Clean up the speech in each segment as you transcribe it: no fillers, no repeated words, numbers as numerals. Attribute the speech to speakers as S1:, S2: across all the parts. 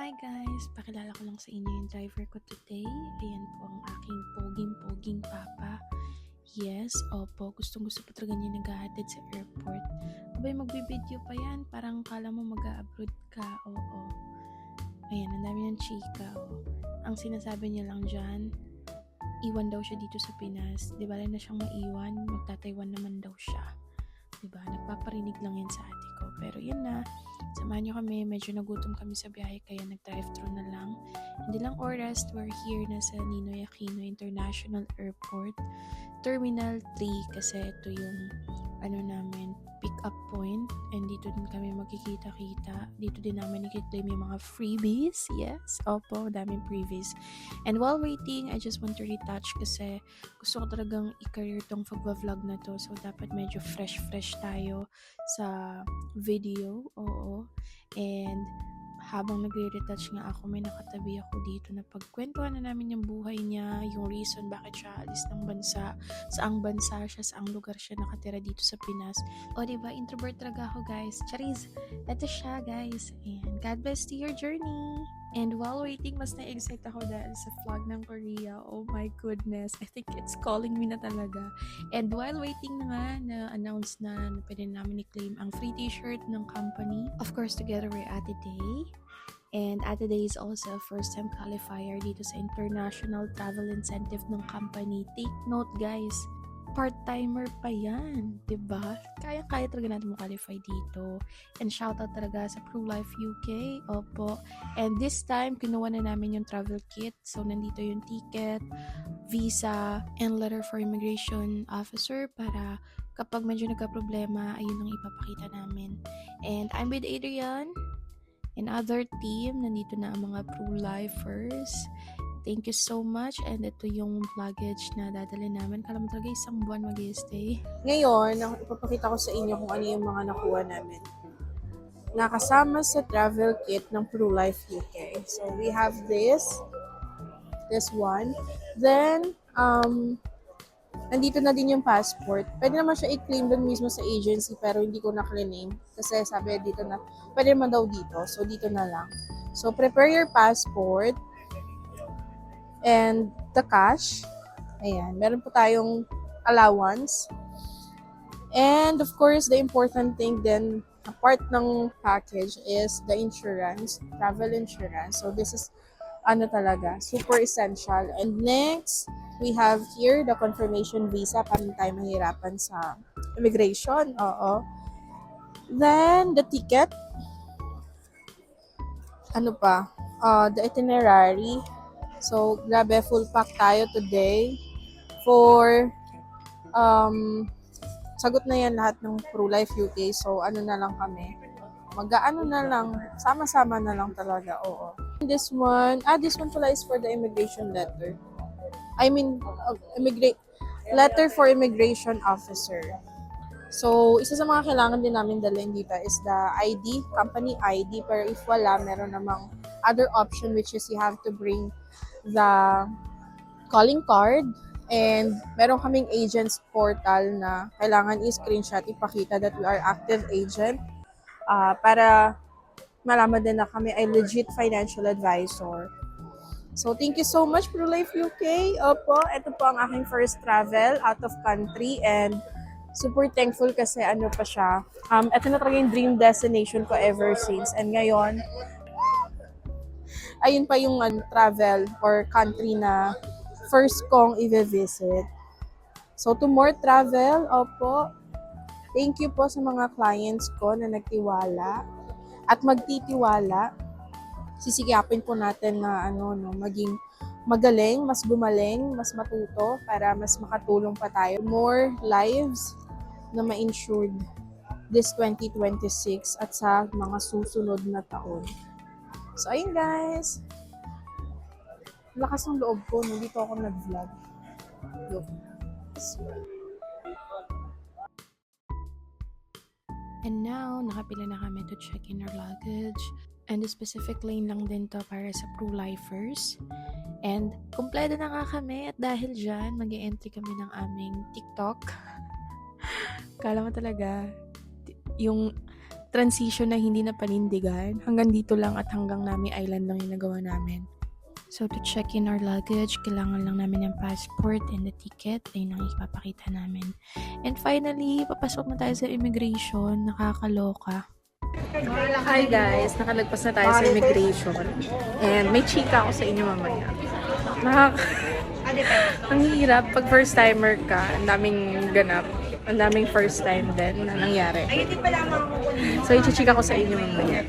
S1: Hi guys! Pakilala ko lang sa inyo yung driver ko today. Ayan po ang aking poging-poging papa. Yes, opo. Gustong-gusto po talaga niya naghahatid sa airport. Abay, magbibideo pa yan. Parang kala mo mag-a-abroad ka. Oo. Ayan, ang dami ng chika. Oh. Ang sinasabi niya lang dyan, iwan daw siya dito sa Pinas. Di ba na siyang maiwan? Magta-Taiwan naman daw siya. Diba? Nagpaparinig lang yan sa ate ko. Pero yun na. Samahan nyo kami. Medyo nagutom kami sa biyahe kaya nag-drive-thru na lang. Hindi lang oras. We're here na sa Ninoy Aquino International Airport. Terminal 3 kasi ito yung pick-up point. And dito din kami magkikita-kita. Dito din namin i-claim yung mga freebies. Yes, opo, daming freebies. And while waiting, I just want to retouch kasi gusto ko talagang i-career tong pag-vlog na to. So, dapat medyo fresh tayo sa video. Oo. And habang nagre-retouch nga ako, may nakatabi ako dito na pagkwentuhan na namin yung buhay niya, yung reason bakit siya alis ng bansa, saang bansa siya, saang lugar siya nakatira dito sa Pinas. O diba, introvert talaga ako guys. Charis, eto siya guys. And God bless to your journey. And while waiting, mas na-excite ako dahil sa vlog ng Korea. Oh my goodness. I think it's calling me na talaga. And while waiting na nga, na-announce na pwede namin i-claim ang free t-shirt ng company. Of course, together with Ate Day. And Ate Day is also a first-time qualifier dito sa International Travel Incentive ng company. Take note guys, part-timer pa yan, diba? Kaya talaga natin qualify dito. And shoutout talaga sa ProLife UK, opo. And this time, kinuha na namin yung travel kit. So, nandito yung ticket, visa, and letter for immigration officer para kapag medyo nagka-problema, ayun ang ipapakita namin. And I'm with Adrian and other team. Nandito na ang mga ProLifers. Thank you so much. And ito yung luggage na dadali namin. Kala mo talaga isang buwan mag-i-stay.
S2: Ngayon, ipapakita ko sa inyo kung ano yung mga nakuha namin. Nakasama sa travel kit ng ProLife UK. So, we have this one. Then, nandito na din yung passport. Pwede naman siya i-claim doon mismo sa agency pero hindi ko na-claim kasi sabi dito na, pwede naman daw dito. So, dito na lang. So, prepare your passport and the cash. Ayan, meron po tayong allowance. And of course, the important thing then, a part ng package is the insurance, travel insurance. So this is talaga, super essential. And next, we have here the confirmation visa para hindi tayo mahirapan sa immigration. Oo. Then, the ticket. The itinerary. So, grabe, full pack tayo today for sagot na yan lahat ng ProLife UK. So, na lang kami. Na lang, sama-sama na lang talaga, oo. This one pala is for the immigration letter. I mean, letter for immigration officer. So, isa sa mga kailangan din namin dalhin dito is the ID, company ID. Pero if wala, meron namang other option which is you have to bring the calling card. And meron kaming agents portal na kailangan i-screenshot, ipakita that we are active agent para malaman din na kami ay legit financial advisor. So, thank you so much ProLife UK. Opo, ito po ang aking first travel out of country and super thankful kasi pa siya. Ito na talaga yung dream destination ko ever since. And ngayon, ayun pa yung travel or country na first kong i-visit. So, to more travel, opo, thank you po sa mga clients ko na nagtiwala at magtitiwala. Sisigapin po natin na maging magaling, mas gumaling, mas matuto para mas makatulong pa tayo. More lives na ma-insured this 2026 at sa mga susunod na taon. So, ayun guys. Lakas ng loob ko, dito ako nag-vlog. Look.
S1: And now, nakapila na kami to check in our luggage. And the specific lane lang din to para sa ProLifers. And kumpleto na nga kami at dahil dyan, mag-e-entry kami ng aming TikTok. Kala mo talaga, yung transition na hindi na panindigan. Hanggang dito lang at hanggang Nami Island lang yung nagawa namin. So, to check in our luggage, kailangan lang namin ng passport and the ticket. Ayun ang ipapakita namin. And finally, papasok na tayo sa immigration. Nakakaloka. Hi guys! Nakalagpas na tayo sa immigration. And may chika ako sa inyo mamaya. Ang hirap. Pag first timer ka, ang daming ganap. Ang daming first time din na nangyari. So, ichichika ko sa inyo mamaya.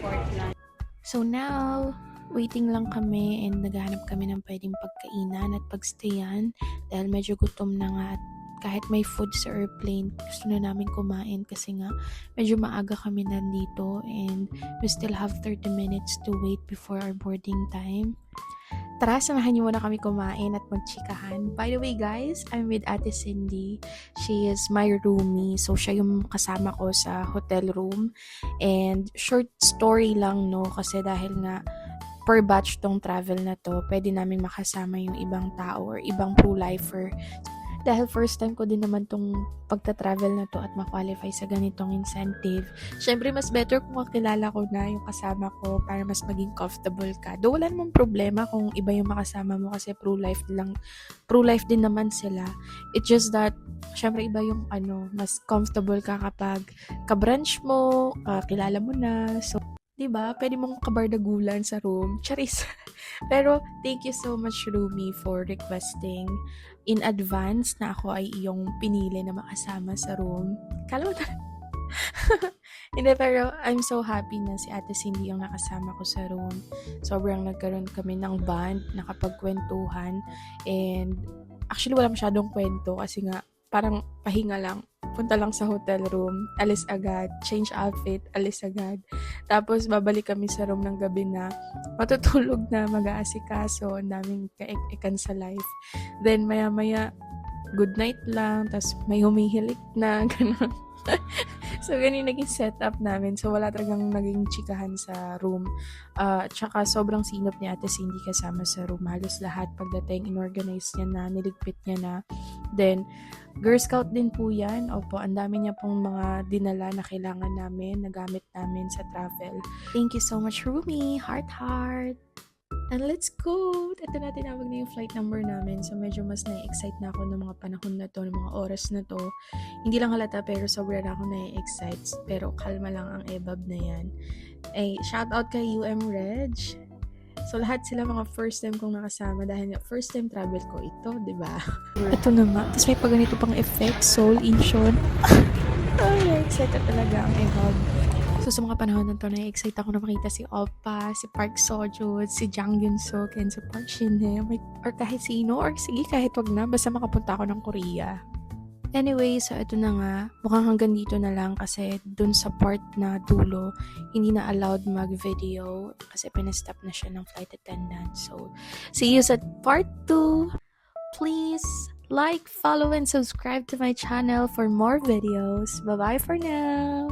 S1: So now, waiting lang kami and naghahanap kami ng pwedeng pagkainan at pagstayan dahil medyo gutom na nga at kahit may food sa airplane, gusto na namin kumain kasi nga medyo maaga kami nandito and we still have 30 minutes to wait before our boarding time. Tara, samahan niyo muna kami kumain at magchikahan. By the way guys, I'm with Ate Cindy. She is my roomie. So, siya yung kasama ko sa hotel room. And short story lang, no? Kasi dahil nga per batch tong travel na to, pwede namin makasama yung ibang tao or ibang pro-lifer. Dahil first time ko din naman tong pagta-travel na to at ma-qualify sa ganitong incentive. Syempre, mas better kung kakilala ko na yung kasama ko para mas maging comfortable ka. Though wala namang problema kung iba yung makasama mo kasi pro-life din naman sila. It's just that, syempre iba yung mas comfortable ka kapag ka-branch mo, kilala mo na. So, diba? Pwede mong kabardagulan sa room. Charis. Pero, thank you so much, Rumi, for requesting in advance na ako ay iyong pinili na makasama sa room. Kala mo na. Hindi, pero I'm so happy na si Ate Cindy yung nakasama ko sa room. Sobrang nagkaroon kami ng bond, nakapagkwentuhan. And, actually, wala masyadong kwento kasi nga, parang pahinga lang. Punta lang sa hotel room, alis agad, change outfit, alis agad. Tapos, babalik kami sa room ng gabi na matutulog na, mag-aasikaso, ang daming kaek-ekan sa life. Then, maya-maya, good night lang, tapos may humihilik na, gano'n. So, ganun naging setup namin. So, wala talagang naging chikahan sa room. Tsaka, sobrang sinop ni Ate Cindy kasama sa room. Halos lahat pagdating, inorganize niya na, niligpit niya na. Then, Girl Scout din po yan. Opo, ang dami niya pong mga dinala na kailangan namin, nagamit namin sa travel. Thank you so much, Rumi. Heart, heart. And let's go! Ito na, tinawag na yung flight number namin. So, medyo mas na-excite na ako ng mga panahon na to, ng mga oras na to. Hindi lang halata, pero sobra na ako na-excite. Pero kalma lang ang EBAB na yan. Ay, shout out kay UM Reg. So, lahat sila mga first time kong nakasama dahil first time travel ko ito, di ba? Ito na nga. Tapos may paganito pang effect, soul, insion. Ay, excited talaga ang EBAB. So, sa mga panahon na to, na-excite ako na makita si Oppa, si Park Seo-joon, si Jang Yun-suk, and si Park Shin-hye, or kahit sino, or sige, kahit wag na, basta makapunta ako ng Korea. Anyway, so ito na nga, mukhang hanggang dito na lang kasi dun sa part na dulo, hindi na allowed mag-video kasi pinastop na siya ng flight attendant. So, see you sa part 2! Please like, follow, and subscribe to my channel for more videos. Bye-bye for now!